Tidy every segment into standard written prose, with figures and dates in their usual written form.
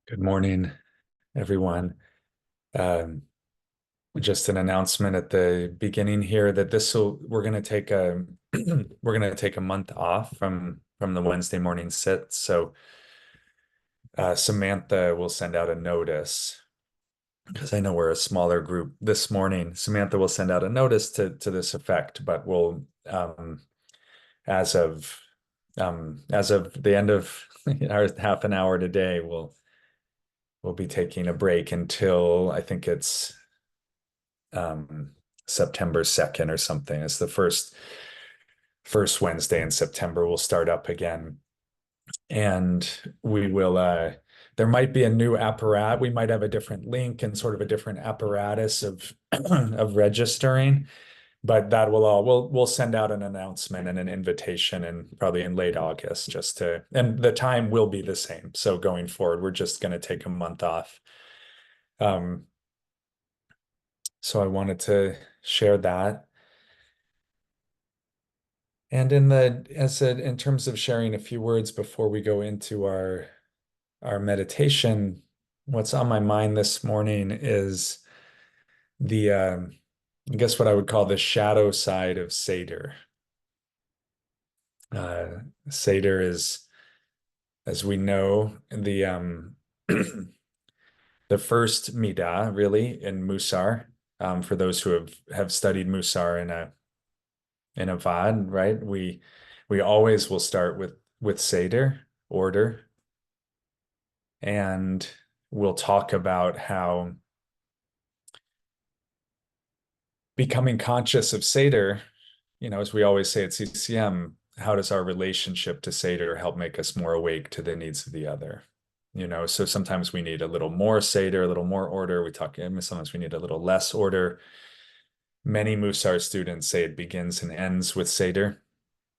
Good morning, everyone. Um, just an announcement at the beginning here that we're going to take a we're going to take a month off from the Wednesday morning sit. So Samantha will send out a notice because I know we're a smaller group this morning. Samantha will send out a notice to this effect, but we'll as of as of the end of our half an hour today, we'll be taking a break until I think it's um, September 2nd or something. It's the first Wednesday in September. We'll start up again, and we will. There might be a new apparatus. We might have a different link and sort of a different apparatus of of registering, but that will all we'll send out an announcement and an invitation and probably in late August just to, and the time will be the same. So going forward, we're just going to take a month off. Um, so I wanted to share that. And in terms of sharing a few words before we go into our meditation, what's on my mind this morning is the I guess what I would call the shadow side of Seder. Uh, Seder is, as we know, the first midah really in Mussar. For those who have studied Mussar in a VOD, right? We always will start with Seder order, and we'll talk about how becoming conscious of Seder, as we always say at CCM, how does our relationship to Seder help make us more awake to the needs of the other? So sometimes we need a little more Seder, a little more order. Sometimes we need a little less order. Many Musar students say it begins and ends with Seder.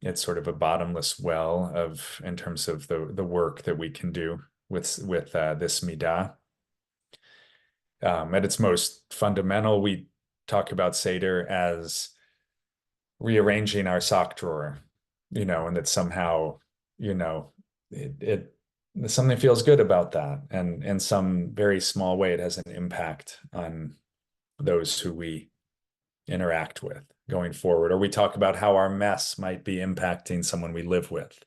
It's sort of a bottomless well in terms of the work that we can do with this midah. At its most fundamental, we talk about Seder as rearranging our sock drawer, and that somehow, you know, it something feels good about that, and in some very small way, it has an impact on those who we interact with going forward. Or we talk about how our mess might be impacting someone we live with.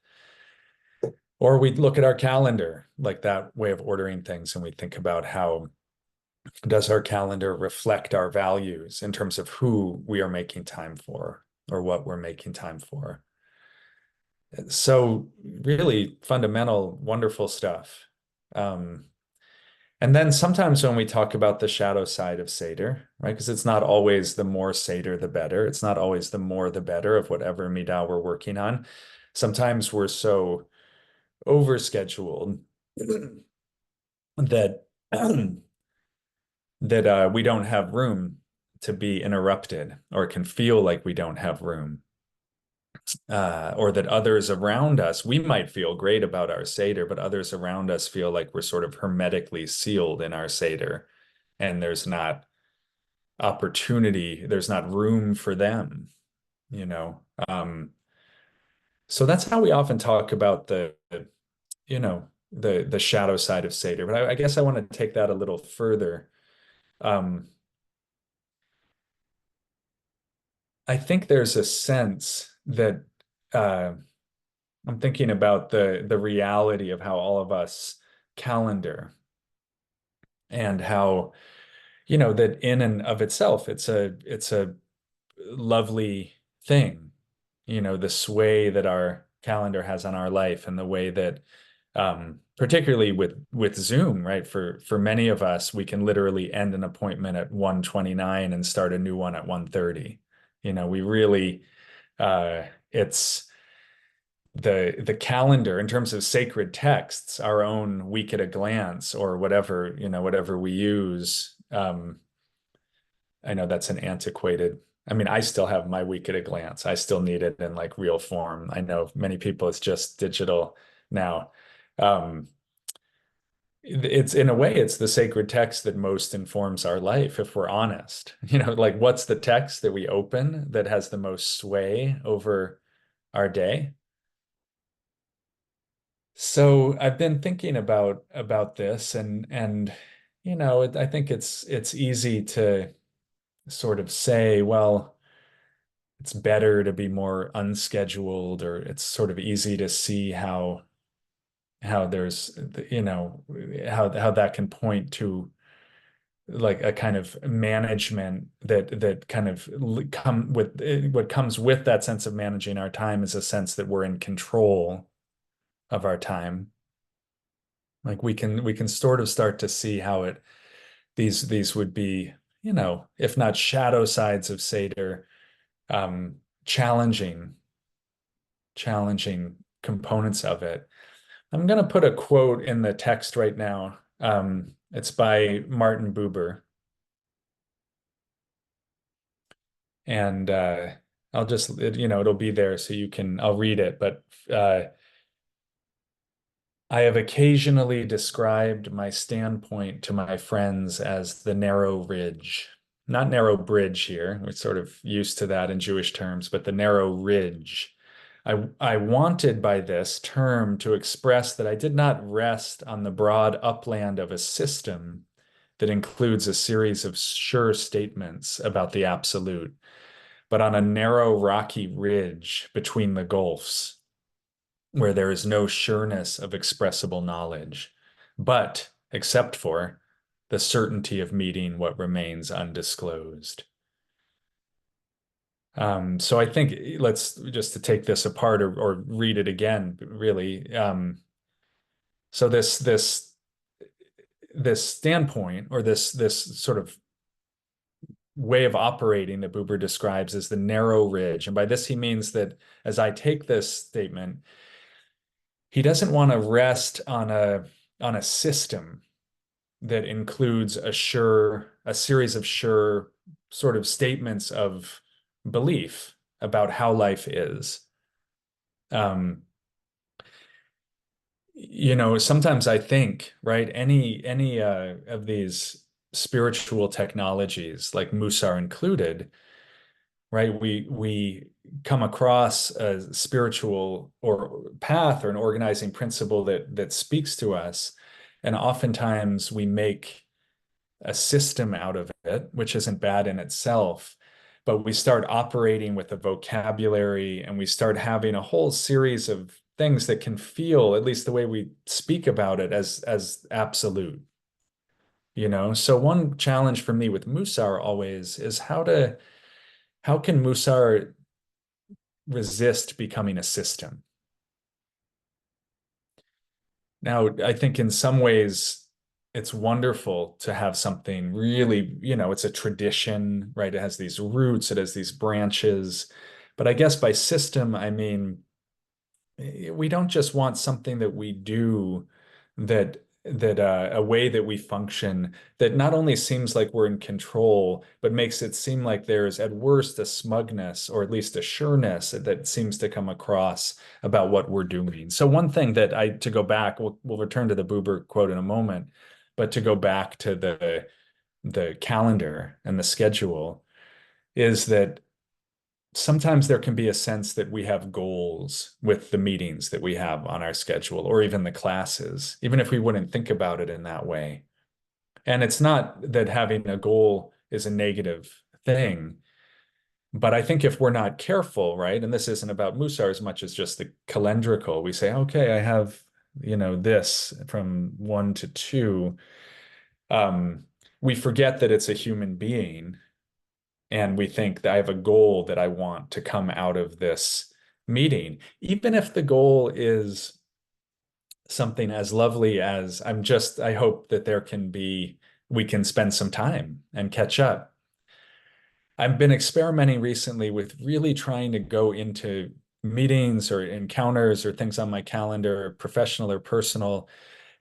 Or we look at our calendar, like that way of ordering things, and we think about how does our calendar reflect our values in terms of who we are making time for or what we're making time for. So really fundamental, wonderful stuff. Um, and then sometimes when we talk about the shadow side of Seder, right? Because it's not always the more Seder, the better. It's not always the more, the better of whatever midah we're working on. Sometimes we're so overscheduled that that we don't have room to be interrupted, or it can feel like we don't have room, or that others around us, we might feel great about our Seder, but others around us feel like we're sort of hermetically sealed in our Seder, and there's not opportunity, there's not room for them, you know. So that's how we often talk about the shadow side of Seder. But I guess I want to take that a little further. Um, I think there's a sense that uh, I'm thinking about the reality of how all of us calendar, and how, that in and of itself, it's a lovely thing, the sway that our calendar has on our life, and the way that particularly with Zoom, right? For many of us, we can literally end an appointment at 1:29 and start a new one at 1:30. We really it's the calendar in terms of sacred texts, our own week at a glance, or whatever we use. I know that's an antiquated. I mean, I still have my week at a glance. I still need it in like real form. I know many people, it's just digital now. Um, it's in a way, it's the sacred text that most informs our life, if we're honest. Like what's the text that we open that has the most sway over our day? So I've been thinking about this and I think it's easy to sort of say, well, it's better to be more unscheduled, or it's sort of easy to see how there's how that can point to like a kind of management that kind of come with what comes with that sense of managing our time is a sense that we're in control of our time. Like we can sort of start to see how it these would be, if not shadow sides of Seder, challenging, challenging components of it. I'm going to put a quote in the text right now. It's by Martin Buber, and I'll just, it'll be there so I'll read it, but I have occasionally described my standpoint to my friends as the narrow ridge. Not narrow bridge here. We're sort of used to that in Jewish terms, but the narrow ridge. I wanted by this term to express that I did not rest on the broad upland of a system that includes a series of sure statements about the absolute, but on a narrow rocky ridge between the gulfs where there is no sureness of expressible knowledge, but except for the certainty of meeting what remains undisclosed. So I think let's just to take this apart or read it again, really. So this standpoint or this sort of way of operating that Buber describes as the narrow ridge. And by this, he means that as I take this statement, he doesn't want to rest on a system that includes a series of sure sort of statements of belief about how life is. Um, Sometimes I think, right, any of these spiritual technologies, like Mussar included, right? We come across a spiritual or path or an organizing principle that speaks to us, and oftentimes we make a system out of it, which isn't bad in itself. But we start operating with a vocabulary and we start having a whole series of things that can feel, at least the way we speak about it, as absolute. So one challenge for me with Mussar always is how can Mussar resist becoming a system? Now, I think in some ways it's wonderful to have something really, it's a tradition, right? It has these roots, it has these branches. But I guess by system, I mean, we don't just want something that we do that a way that we function that not only seems like we're in control, but makes it seem like there's at worst a smugness or at least a sureness that seems to come across about what we're doing. So one thing to go back, we'll return to the Buber quote in a moment, but to go back to the calendar and the schedule is that sometimes there can be a sense that we have goals with the meetings that we have on our schedule or even the classes, even if we wouldn't think about it in that way. And it's not that having a goal is a negative thing, but I think if we're not careful, right, and this isn't about Mussar as much as just the calendrical, we say, okay, I have, this from 1 to 2. Um, we forget that it's a human being and we think that I have a goal that I want to come out of this meeting, even if the goal is something as lovely as I hope that we can spend some time and catch up. I've been experimenting recently with really trying to go into meetings or encounters or things on my calendar, professional or personal,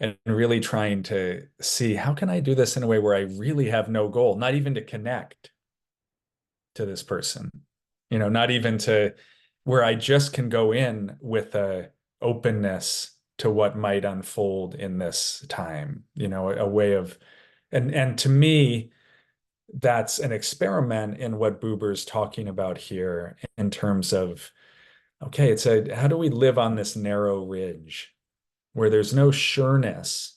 and really trying to see how can I do this in a way where I really have no goal, not even to connect to this person, not even to where I just can go in with a openness to what might unfold in this time, a way of, and to me, that's an experiment in what Buber's talking about here in terms of, okay, how do we live on this narrow ridge where there's no sureness,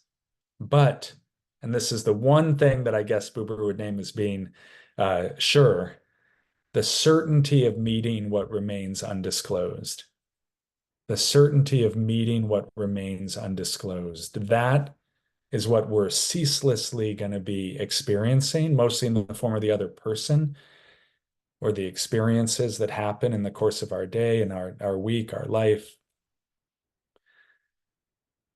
but, and this is the one thing that I guess Buber would name as being sure, the certainty of meeting what remains undisclosed. The certainty of meeting what remains undisclosed. That is what we're ceaselessly going to be experiencing, mostly in the form of the other person or the experiences that happen in the course of our day and our week, our life.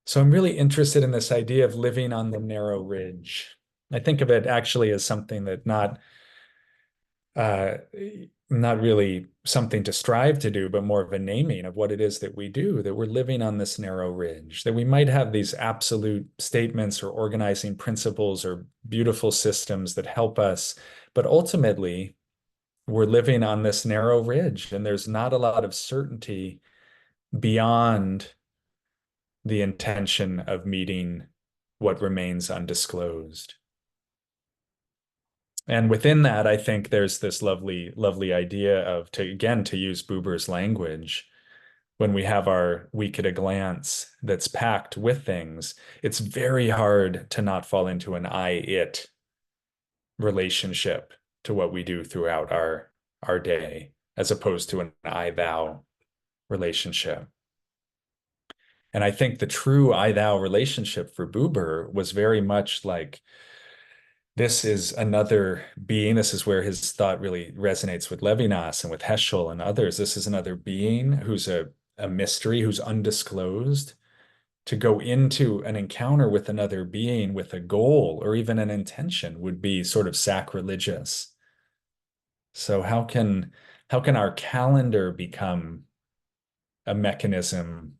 So I'm really interested in this idea of living on the narrow ridge. I think of it actually as something that uh, not really something to strive to do, but more of a naming of what it is that we do, that we're living on this narrow ridge, that we might have these absolute statements or organizing principles or beautiful systems that help us, but ultimately we're living on this narrow ridge, and there's not a lot of certainty beyond the intention of meeting what remains undisclosed. And within that, I think there's this lovely, lovely idea of, to again, to use Buber's language, when we have our week at a glance that's packed with things, it's very hard to not fall into an I-it relationship to what we do throughout our day, as opposed to an I-thou relationship. And I think the true I-thou relationship for Buber was very much like, this is another being. This is where his thought really resonates with Levinas and with Heschel and others. This is another being who's a mystery, who's undisclosed. To go into an encounter with another being with a goal or even an intention would be sort of sacrilegious. So how can our calendar become a mechanism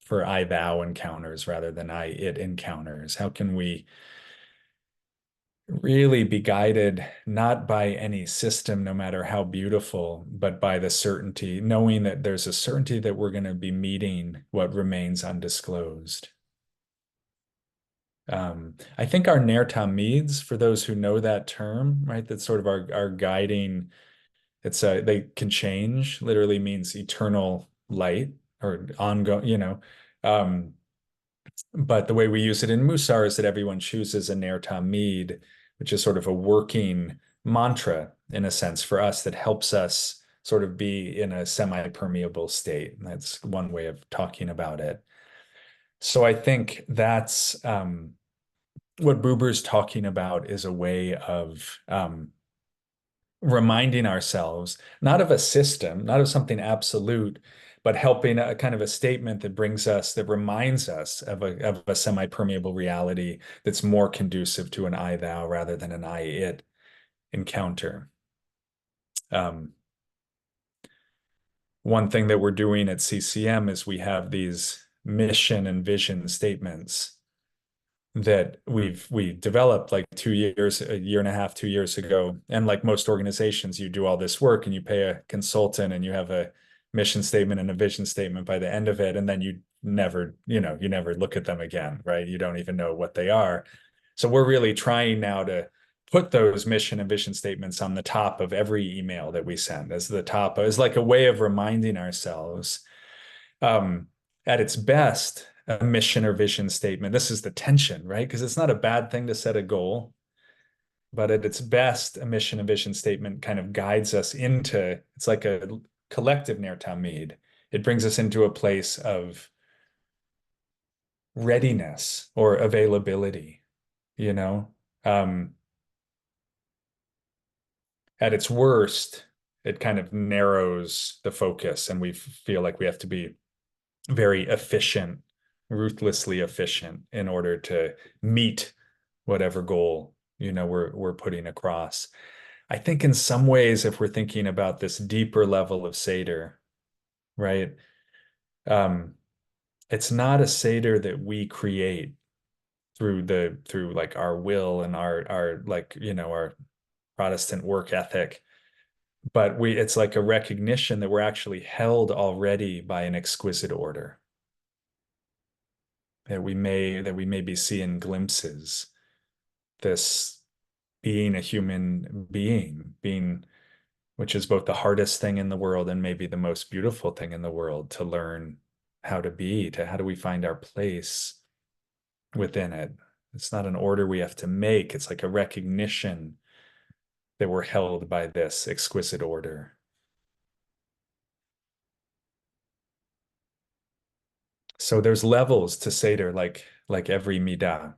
for I thou encounters rather than I it encounters? How can we really be guided not by any system, no matter how beautiful, but by the certainty, knowing that there's a certainty that we're going to be meeting what remains undisclosed. I think our Ner Tamids, for those who know that term, right, that's sort of our guiding. It's they can change, literally means eternal light or ongoing, Um, but the way we use it in Mussar is that everyone chooses a Ner Tamid, which is sort of a working mantra in a sense for us that helps us sort of be in a semi-permeable state. And that's one way of talking about it. So I think that's what Buber's talking about is a way of reminding ourselves, not of a system, not of something absolute, but helping a kind of a statement that brings us, that reminds us of a semi-permeable reality that's more conducive to an I thou rather than an I it encounter. One thing that we're doing at CCM is we have these mission and vision statements that we developed like 2 years, a year and a half, 2 years ago. And like most organizations, you do all this work and you pay a consultant and you have a mission statement and a vision statement by the end of it. And then you never look at them again, right? You don't even know what they are. So we're really trying now to put those mission and vision statements on the top of every email that we send, as the top, as like a way of reminding ourselves at its best, a mission or vision statement. This is the tension, right? Because it's not a bad thing to set a goal, but at its best, a mission and vision statement kind of guides us into, it's like a collective Ner Tamid. It brings us into a place of readiness or availability, you know? At its worst, it kind of narrows the focus and we feel like we have to be very efficient, ruthlessly efficient in order to meet whatever goal, we're putting across. I think in some ways, if we're thinking about this deeper level of Seder, right? It's not a Seder that we create through like our will and our like, our Protestant work ethic, but it's like a recognition that we're actually held already by an exquisite order, that we may be seeing glimpses, this being a human being, which is both the hardest thing in the world and maybe the most beautiful thing in the world to learn how to be, to how do we find our place within it. It's not an order we have to make. It's like a recognition that we're held by this exquisite order. So there's levels to Seder, like every midah.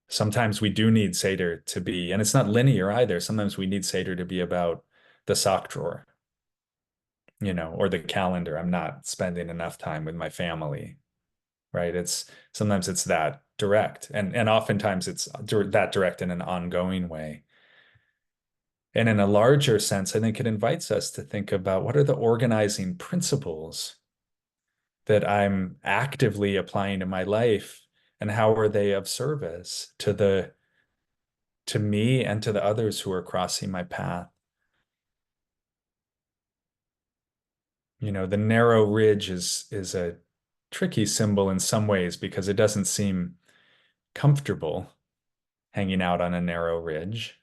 Sometimes we do need Seder to be, and it's not linear either. Sometimes we need Seder to be about the sock drawer, or the calendar. I'm not spending enough time with my family, right? It's sometimes it's that direct, and oftentimes it's that direct in an ongoing way. And in a larger sense, I think it invites us to think about what are the organizing principles that I'm actively applying to my life, and how are they of service to me and to the others who are crossing my path. The narrow ridge is a tricky symbol in some ways because it doesn't seem comfortable hanging out on a narrow ridge.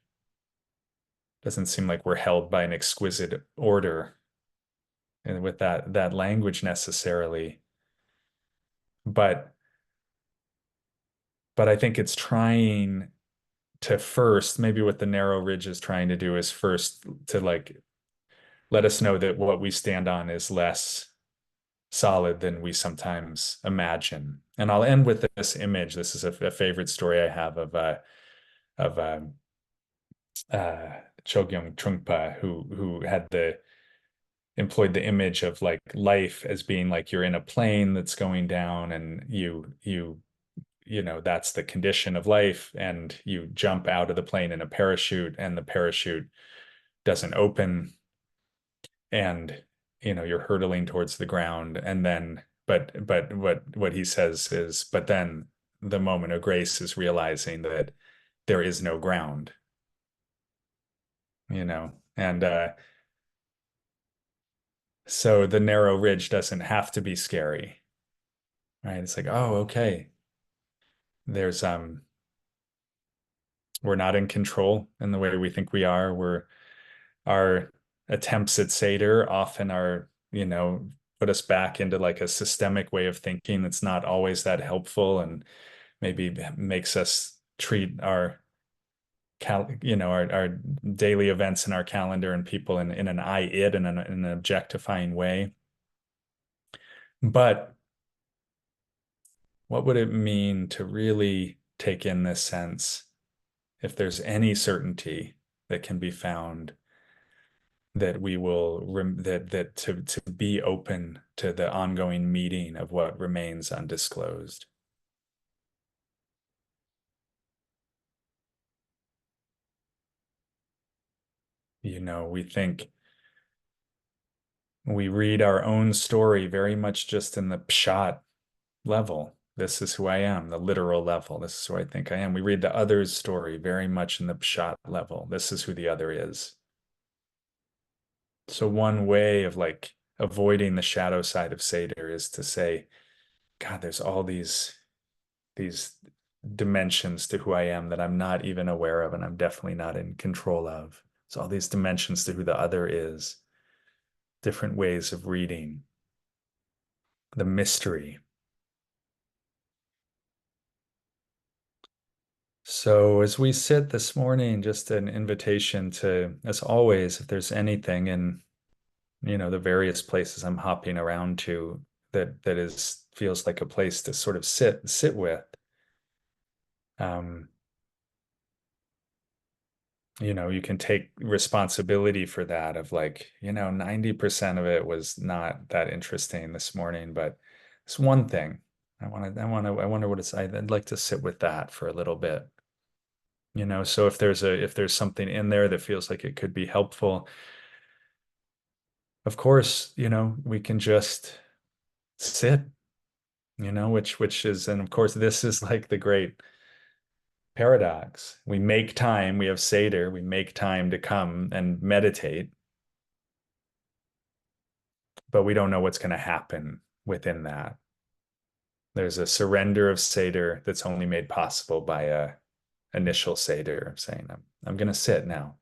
Doesn't seem like we're held by an exquisite order and with that language necessarily. But I think it's trying to first, maybe what the narrow ridge is trying to do is first to like let us know that what we stand on is less solid than we sometimes imagine. And I'll end with this image. This is a favorite story I have of Chogyam Trungpa, who had the employed the image of like life as being like you're in a plane that's going down, and that's the condition of life, and you jump out of the plane in a parachute, and the parachute doesn't open, and you're hurtling towards the ground, and then but what he says is, but then the moment of grace is realizing that there is no ground, and so the narrow ridge doesn't have to be scary, right? It's like, oh, okay, there's we're not in control in the way we think we are. Our attempts at Seder often are, put us back into like a systemic way of thinking that's not always that helpful, and maybe makes us treat our daily events in our calendar and people in an I id in an objectifying way. But what would it mean to really take in this sense, if there's any certainty that can be found, that we will that to be open to the ongoing meeting of what remains undisclosed. We think we read our own story very much just in the pshat level. This is who I am, the literal level. This is who I think I am. We read the other's story very much in the pshat level. This is who the other is. So one way of like avoiding the shadow side of Seder is to say, God, there's all these dimensions to who I am that I'm not even aware of, and I'm definitely not in control of. So all these dimensions to who the other is, different ways of reading the mystery. So as we sit this morning, just an invitation to, as always, if there's anything in, the various places I'm hopping around to that is feels like a place to sort of sit with. Um, you can take responsibility for that of like, 90% of it was not that interesting this morning, but it's one thing. I wonder what it's, I'd like to sit with that for a little bit. So if there's something in there that feels like it could be helpful, of course, we can just sit, which is, and of course, this is like the great paradox. We make time, we have Seder, we make time to come and meditate, but we don't know what's going to happen within that. There's a surrender of Seder that's only made possible by a initial Seder saying, I'm going to sit now.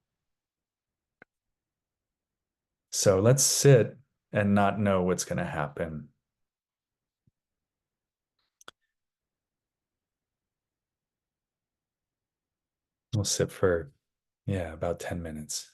So let's sit and not know what's going to happen. We'll sit for, yeah, about 10 minutes.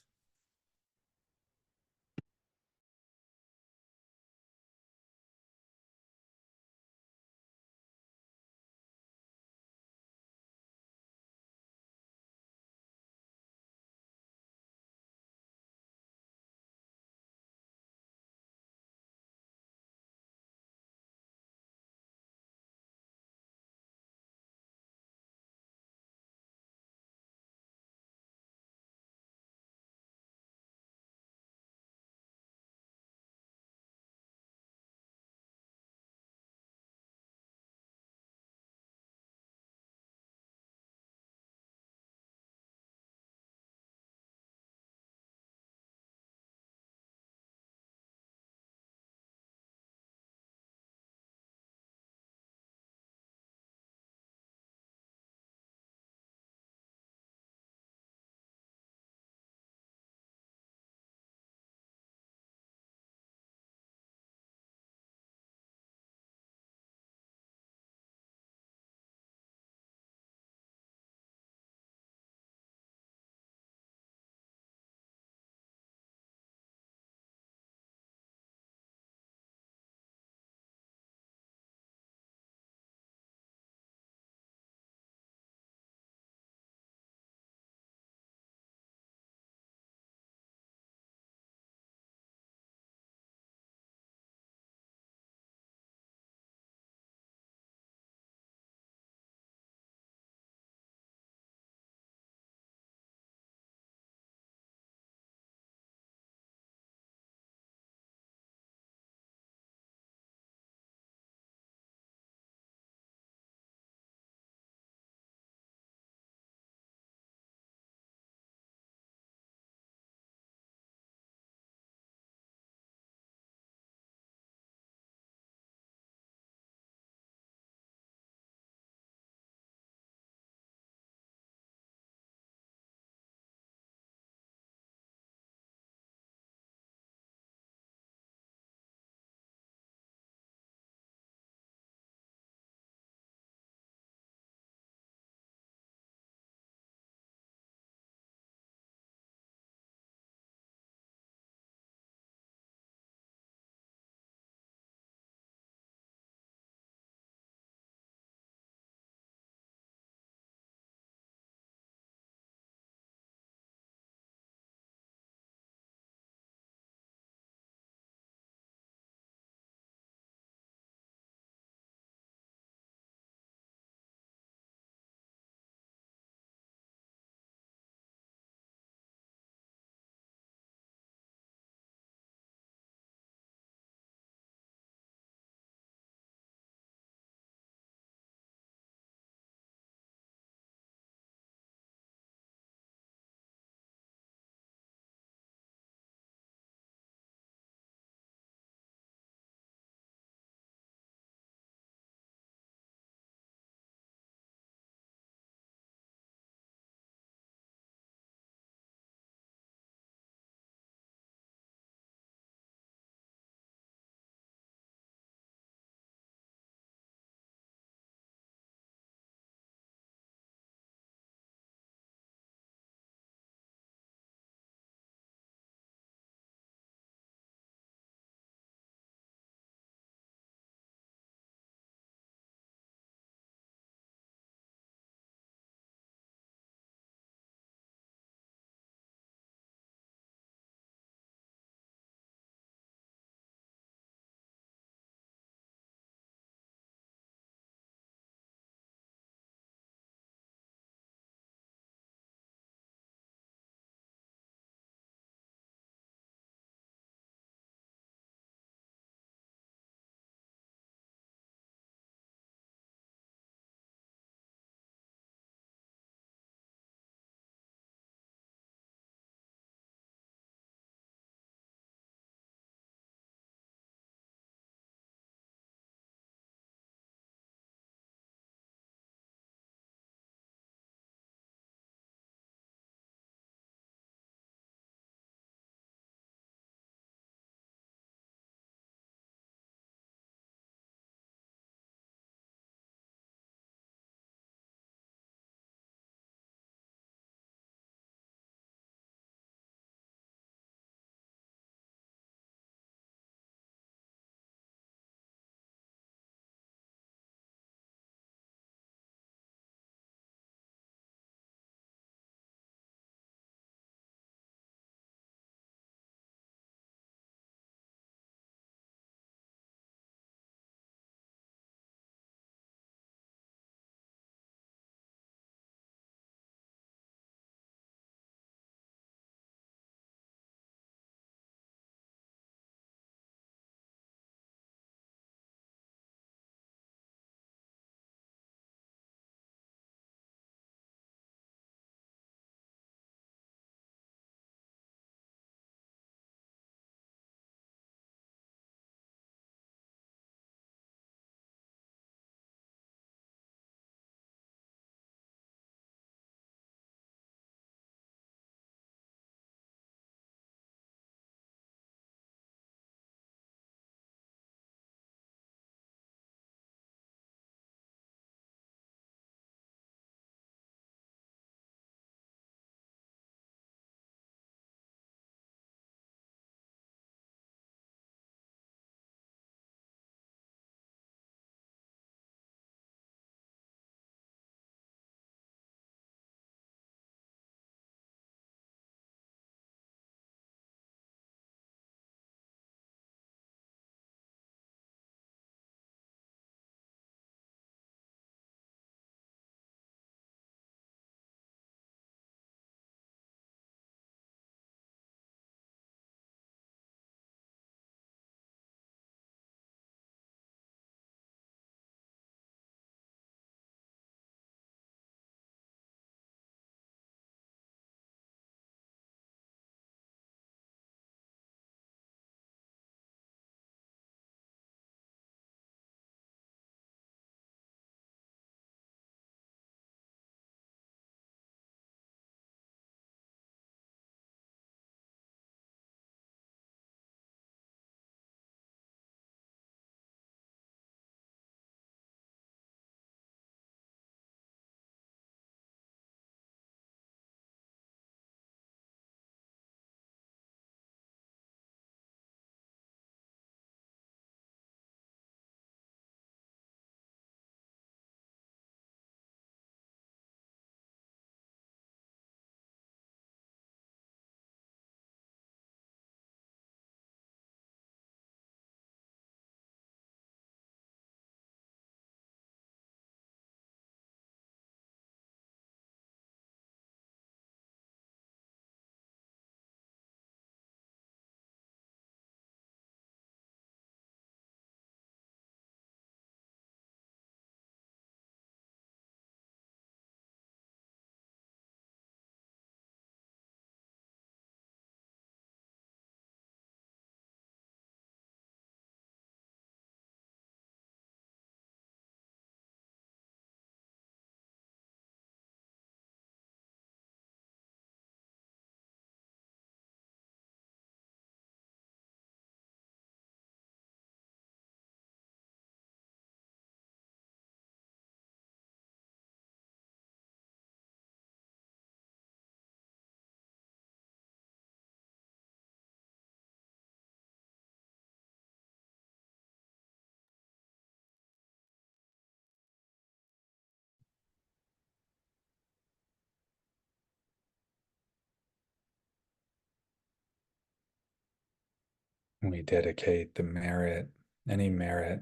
We dedicate the merit, any merit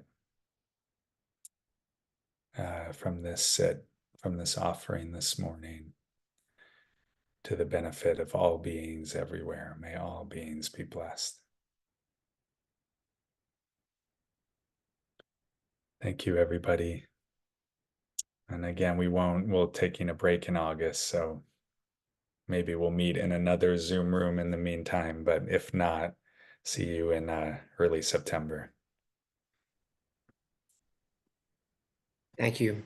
from this sit, from this offering this morning, to the benefit of all beings everywhere. May all beings be blessed. Thank you, everybody. And again, we'll taking a break in August, so maybe we'll meet in another Zoom room in the meantime, but if not, see you in early September. Thank you.